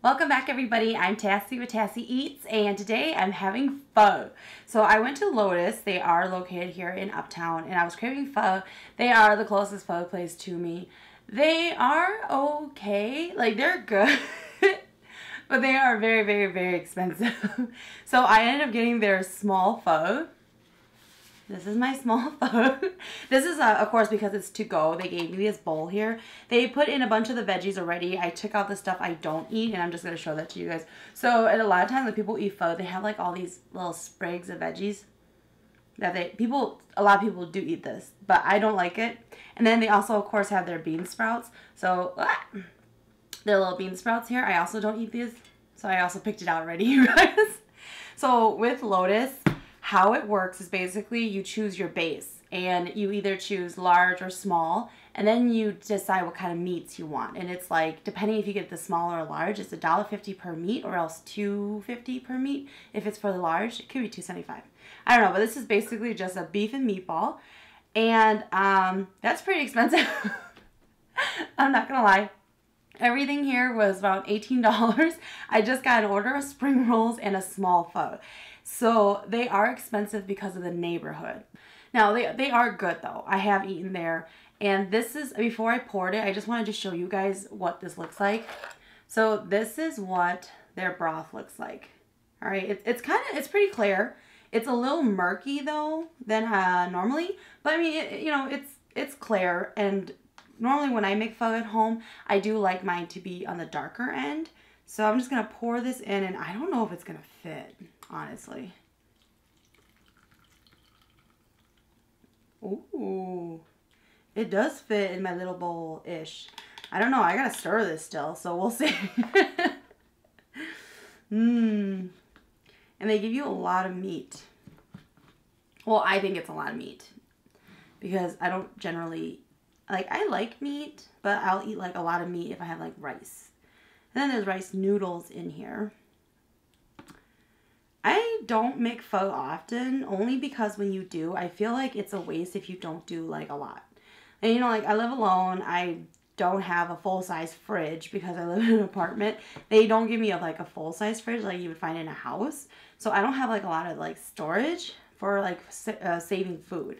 Welcome back everybody, I'm Tassie with Tassie Eats and today I'm having pho. So I went to Lotus, they are located here in Uptown and I was craving pho. They are the closest pho place to me. They are okay, like they're good, but they are very, very, very expensive. So I ended up getting their small pho. This is my small pho. This is, of course, because it's to go. They gave me this bowl here. They put in a bunch of the veggies already. I took out the stuff I don't eat, and I'm just going to show that to you guys. So, and a lot of times when people eat pho, they have like all these little sprigs of veggies. A lot of people do eat this, but I don't like it. And then they also, of course, have their bean sprouts. So, their little bean sprouts here. I also don't eat these. So, I also picked it out already, you guys. So, with Lotus, how it works is basically you choose your base and you either choose large or small and then you decide what kind of meats you want. And it's like, depending if you get the small or large, it's $1.50 per meat or else $2.50 per meat. If it's for the large, it could be $2.75. I don't know, but this is basically just a beef and meatball. And that's pretty expensive. I'm not gonna lie. Everything here was about $18. I just got an order of spring rolls and a small pho. So they are expensive because of the neighborhood. Now they are good though. I have eaten there. And this is, before I poured it, I just wanted to show you guys what this looks like. So this is what their broth looks like. All right, it's pretty clear. It's a little murky though than normally. But I mean, it's clear. And normally when I make pho at home, I do like mine to be on the darker end. So I'm just going to pour this in, and I don't know if it's going to fit, honestly. Ooh, it does fit in my little bowl-ish. I don't know. I got to stir this still, so we'll see. And they give you a lot of meat. Well, I think it's a lot of meat because I don't generally, I like meat, but I'll eat like a lot of meat if I have like rice. And then there's rice noodles in here. I don't make pho often, only because when you do, I feel like it's a waste if you don't do like a lot. And you know, like I live alone, I don't have a full-size fridge because I live in an apartment. They don't give me a full-size fridge like you would find in a house. So I don't have like a lot of like storage for like saving food.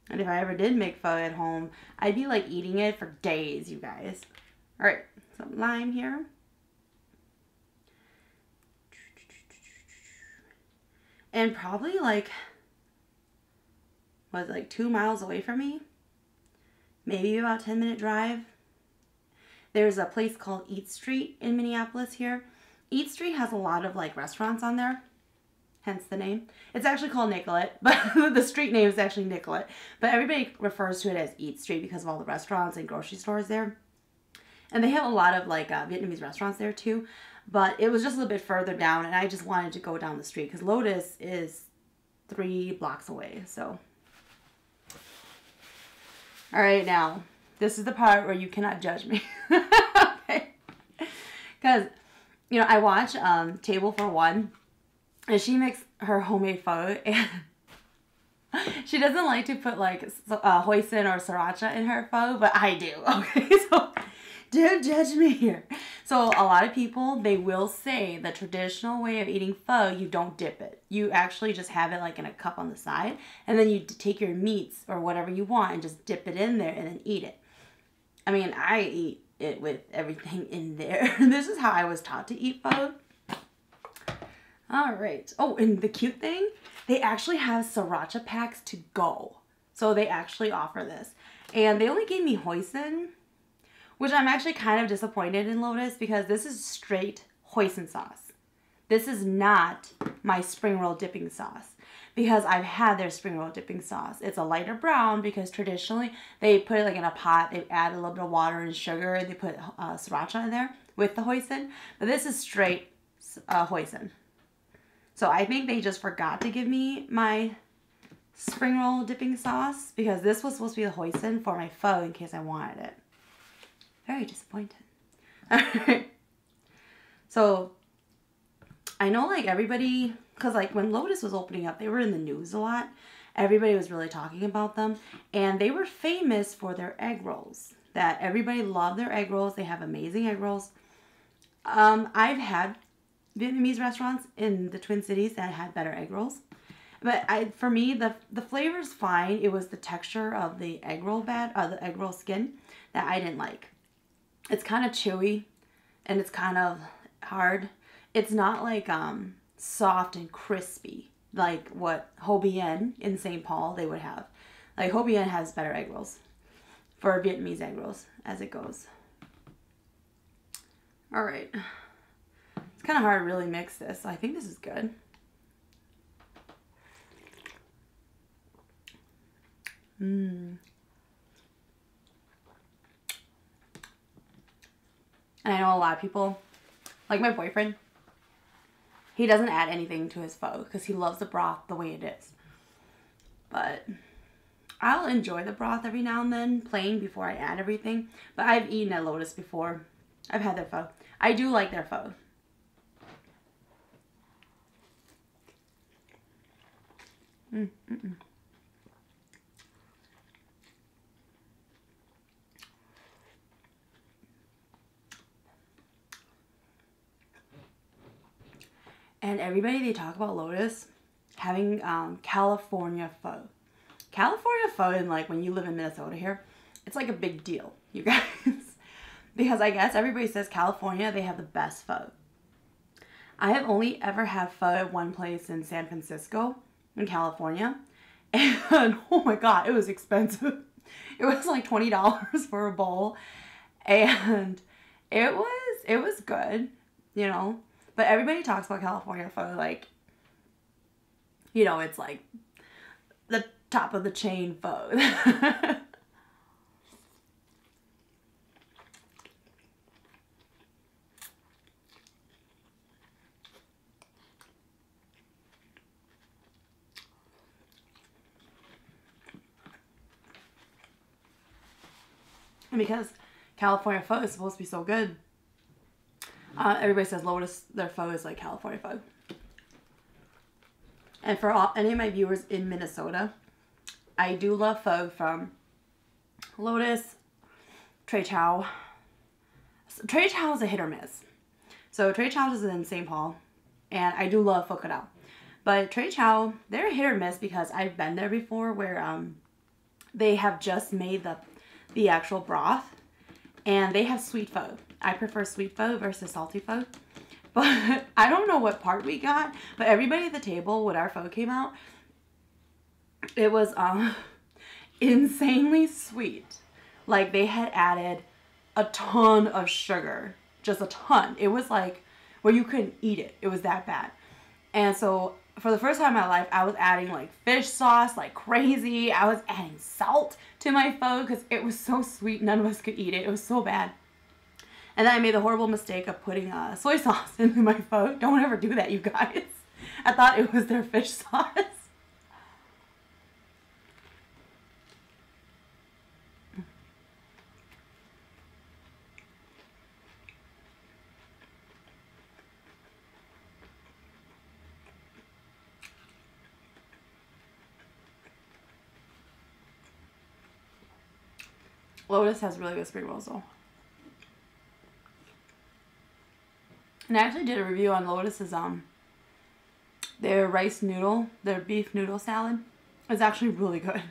And if I ever did make pho at home, I'd be like eating it for days, you guys. All right, some lime here. And probably like, was it like 2 miles away from me? Maybe about 10-minute drive. There's a place called Eat Street in Minneapolis here. Eat Street has a lot of like restaurants on there. Hence the name. It's actually called Nicollet, but the street name is actually Nicollet. But everybody refers to it as Eat Street because of all the restaurants and grocery stores there. And they have a lot of like Vietnamese restaurants there too. But it was just a little bit further down and I just wanted to go down the street because Lotus is 3 blocks away. So, all right, now this is the part where you cannot judge me. Okay. Because, you know, I watch Table for One. And she makes her homemade pho, and she doesn't like to put like hoisin or sriracha in her pho, but I do. Okay, so don't judge me here. So a lot of people, they will say the traditional way of eating pho, you don't dip it. You actually just have it like in a cup on the side, and then you take your meats or whatever you want and just dip it in there and then eat it. I mean, I eat it with everything in there. This is how I was taught to eat pho. All right. Oh, and the cute thing, they actually have sriracha packs to go. So they actually offer this. And they only gave me hoisin, which I'm actually kind of disappointed in Lotus because this is straight hoisin sauce. This is not my spring roll dipping sauce because I've had their spring roll dipping sauce. It's a lighter brown because traditionally they put it like in a pot. They add a little bit of water and sugar and they put sriracha in there with the hoisin. But this is straight hoisin. So I think they just forgot to give me my spring roll dipping sauce because this was supposed to be the hoisin for my pho in case I wanted it. Very disappointed. Alright. So I know like everybody, because like when Lotus was opening up, they were in the news a lot. Everybody was really talking about them. And they were famous for their egg rolls. that everybody loved their egg rolls. They have amazing egg rolls. I've had Vietnamese restaurants in the Twin Cities that had better egg rolls. But for me, the flavor's fine. It was the texture of the egg roll the egg roll skin that I didn't like. It's kind of chewy and it's kind of hard. It's not like soft and crispy like what Ho Bien in St. Paul they would have. Like Ho Bien has better egg rolls for Vietnamese egg rolls as it goes. All right. It's kind of hard to really mix this. So I think this is good. And I know a lot of people, like my boyfriend, he doesn't add anything to his pho because he loves the broth the way it is. But I'll enjoy the broth every now and then, plain, before I add everything. But I've eaten at Lotus before. I've had their pho. I do like their pho. And everybody, they talk about Lotus having California pho. California pho, and like when you live in Minnesota here, it's like a big deal, you guys. Because I guess everybody says California, they have the best pho. I have only ever had pho at one place in San Francisco, in California. And oh my God, it was expensive. It was like $20 for a bowl. And it was good, you know. But everybody talks about California pho like, you know, it's like the top of the chain pho. And because California pho is supposed to be so good, everybody says Lotus, their pho is like California pho. And for any of my viewers in Minnesota, I do love pho from Lotus, Trey Chow. Trey Chow is a hit or miss. So Trey Chow is in St. Paul, and I do love Pho Nam. But Trey Chow, they're a hit or miss because I've been there before where they have just made the actual broth, and they have sweet pho. I prefer sweet pho versus salty pho. But I don't know what part we got, but everybody at the table when our pho came out, it was insanely sweet. Like they had added a ton of sugar, just a ton. It was like where you couldn't eat it. It was that bad. And so for the first time in my life, I was adding like fish sauce like crazy. I was adding salt to my pho because it was so sweet. None of us could eat it. It was so bad. And then I made the horrible mistake of putting soy sauce into my pho. Don't ever do that, you guys. I thought it was their fish sauce. Lotus has really good spring rolls though. And I actually did a review on Lotus's their rice noodle, their beef noodle salad. It's actually really good.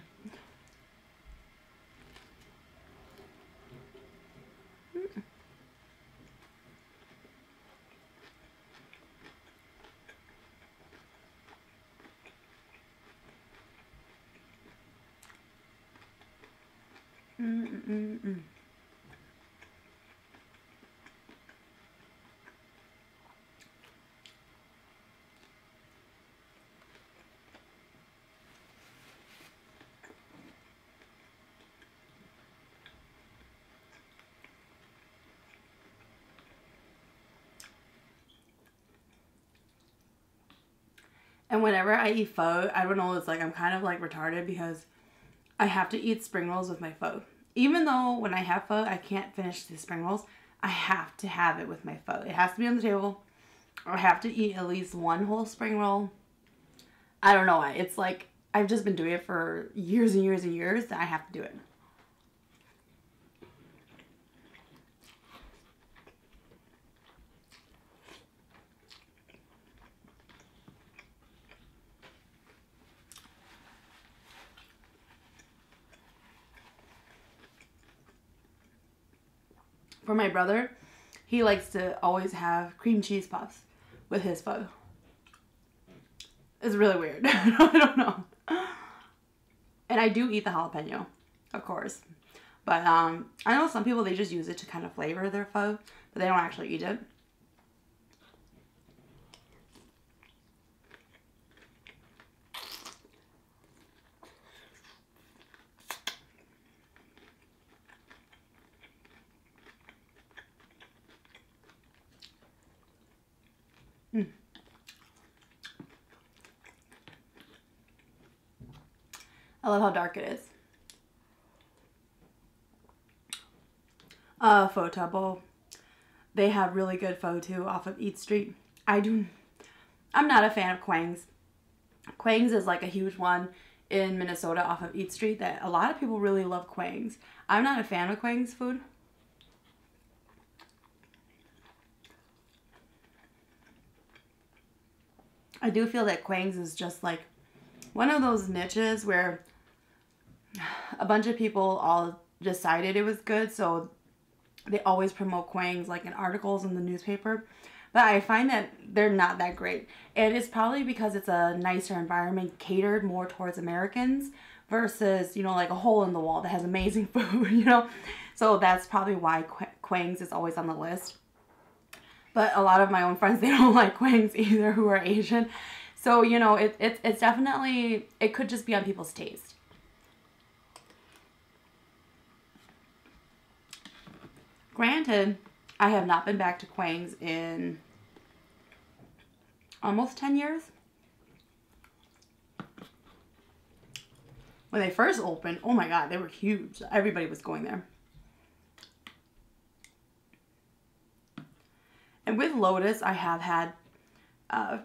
And whenever I eat pho, I don't know, it's like I'm kind of like retarded because I have to eat spring rolls with my pho. Even though when I have pho, I can't finish the spring rolls, I have to have it with my pho. It has to be on the table. I have to eat at least one whole spring roll. I don't know why. It's like I've just been doing it for years and years and years that I have to do it. For my brother, he likes to always have cream cheese puffs with his pho. It's really weird. I don't know. And I do eat the jalapeno, of course. But I know some people, they just use it to kind of flavor their pho, but they don't actually eat it. I love how dark it is. Pho Tabo. They have really good pho too off of Eat Street. I'm not a fan of Quang's. Quang's is like a huge one in Minnesota off of Eat Street that a lot of people really love Quang's. I'm not a fan of Quang's food. I do feel that Quang's is just like one of those niches where a bunch of people all decided it was good, so they always promote Quang's like in articles in the newspaper. But I find that they're not that great. And it's probably because it's a nicer environment catered more towards Americans versus, you know, like a hole in the wall that has amazing food, you know. So that's probably why Quang's is always on the list. But a lot of my own friends, they don't like Quang's either, who are Asian. So, you know, it's definitely, it could just be on people's taste. Granted, I have not been back to Quang's in almost 10 years. When they first opened, oh my God, they were huge. Everybody was going there. And with Lotus, I have had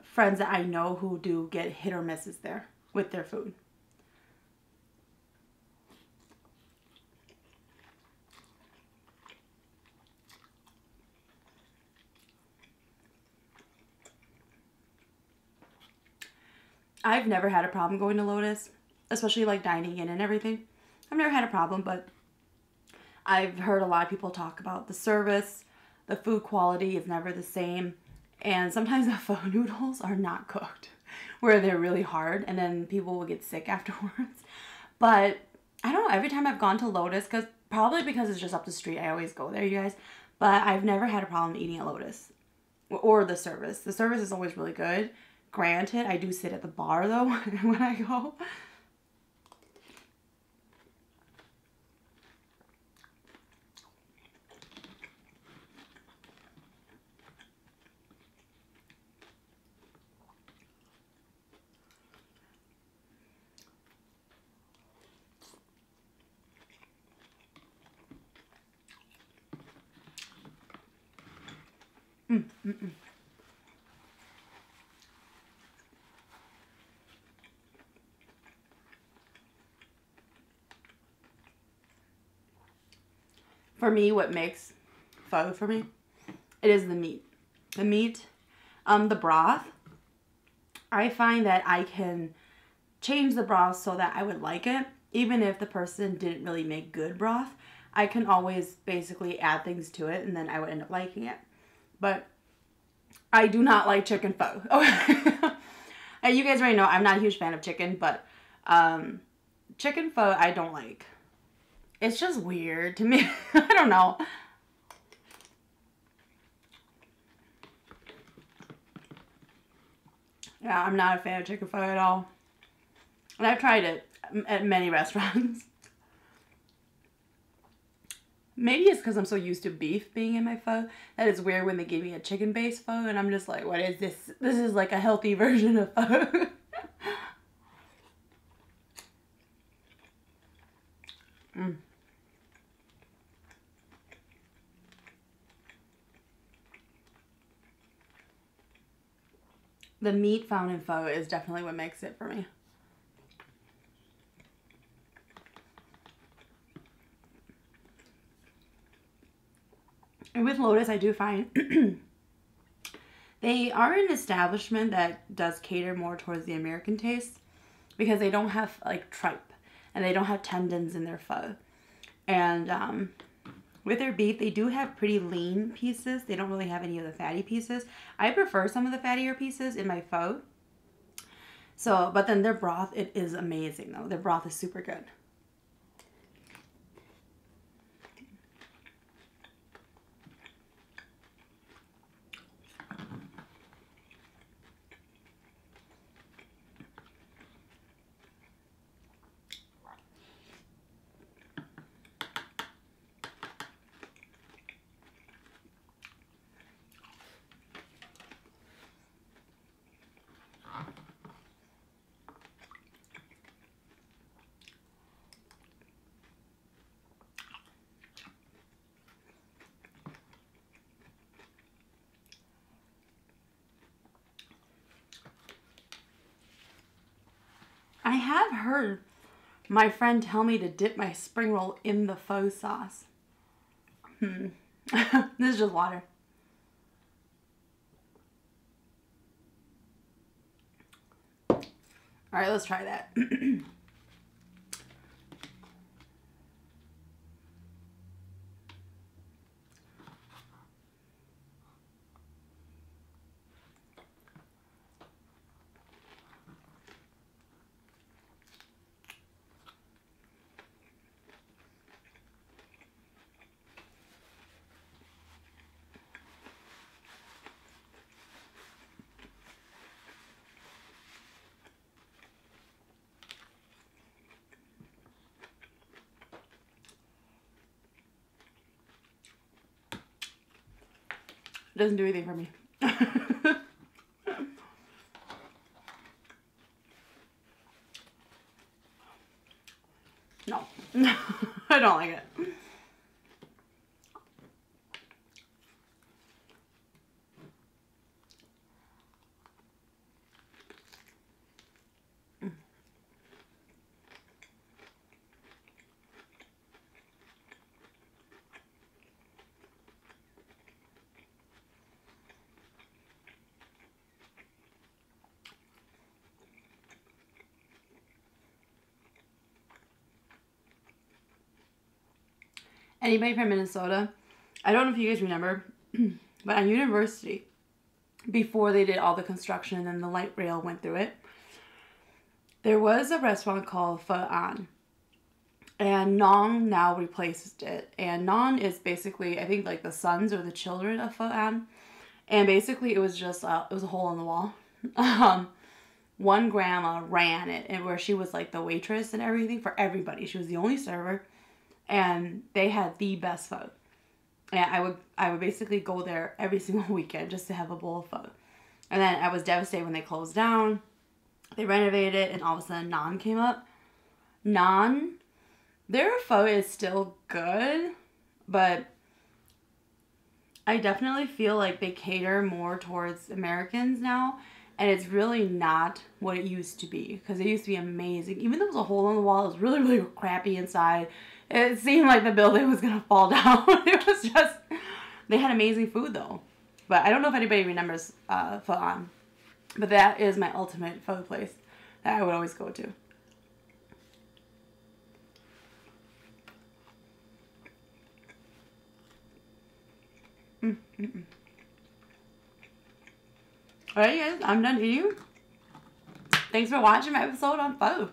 friends that I know who do get hit or misses there with their food. I've never had a problem going to Lotus, especially like dining in and everything. I've never had a problem, but I've heard a lot of people talk about the service, the food quality is never the same, and sometimes the pho noodles are not cooked, where they're really hard, and then people will get sick afterwards. But I don't know, every time I've gone to Lotus, probably because it's just up the street, I always go there, you guys, but I've never had a problem eating at Lotus, or the service. The service is always really good. Granted, I do sit at the bar though when I go. For me, what makes pho for me, it is the meat. The meat, the broth, I find that I can change the broth so that I would like it. Even if the person didn't really make good broth, I can always basically add things to it and then I would end up liking it. But I do not like chicken pho. And you guys already know I'm not a huge fan of chicken, but chicken pho I don't like. It's just weird to me. I don't know. Yeah, I'm not a fan of chicken pho at all. And I've tried it at many restaurants. Maybe it's because I'm so used to beef being in my pho that it's weird when they give me a chicken-based pho and I'm just like, what is this? This is like a healthy version of pho. The meat found in pho is definitely what makes it for me. And with Lotus, I do find they are an establishment that does cater more towards the American taste because they don't have like tripe and they don't have tendons in their pho. And with their beef, they do have pretty lean pieces. They don't really have any of the fatty pieces. I prefer some of the fattier pieces in my pho. So, but then their broth, it is amazing though. Their broth is super good. I have heard my friend tell me to dip my spring roll in the pho sauce. This is just water. All right, let's try that. It doesn't do anything for me. No. I don't like it. Anybody from Minnesota, I don't know if you guys remember, but on University, before they did all the construction and the light rail went through it, there was a restaurant called Pho Nam, and Nam now replaced it. And Nam is basically, I think, like the sons or the children of Pho Nam, and basically it was just it was a hole in the wall. One grandma ran it, and where she was like the waitress and everything for everybody. She was the only server. And they had the best pho. And I would basically go there every single weekend just to have a bowl of pho. And then I was devastated when they closed down. They renovated it, and all of a sudden Nam came up. Nam, their pho is still good, but I definitely feel like they cater more towards Americans now. And it's really not what it used to be. Because it used to be amazing. Even though it was a hole in the wall, it was really, really crappy inside. It seemed like the building was going to fall down. It was just... They had amazing food, though. But I don't know if anybody remembers Pho Nam. But that is my ultimate pho place that I would always go to. Alright, guys. I'm done eating. Thanks for watching my episode on pho.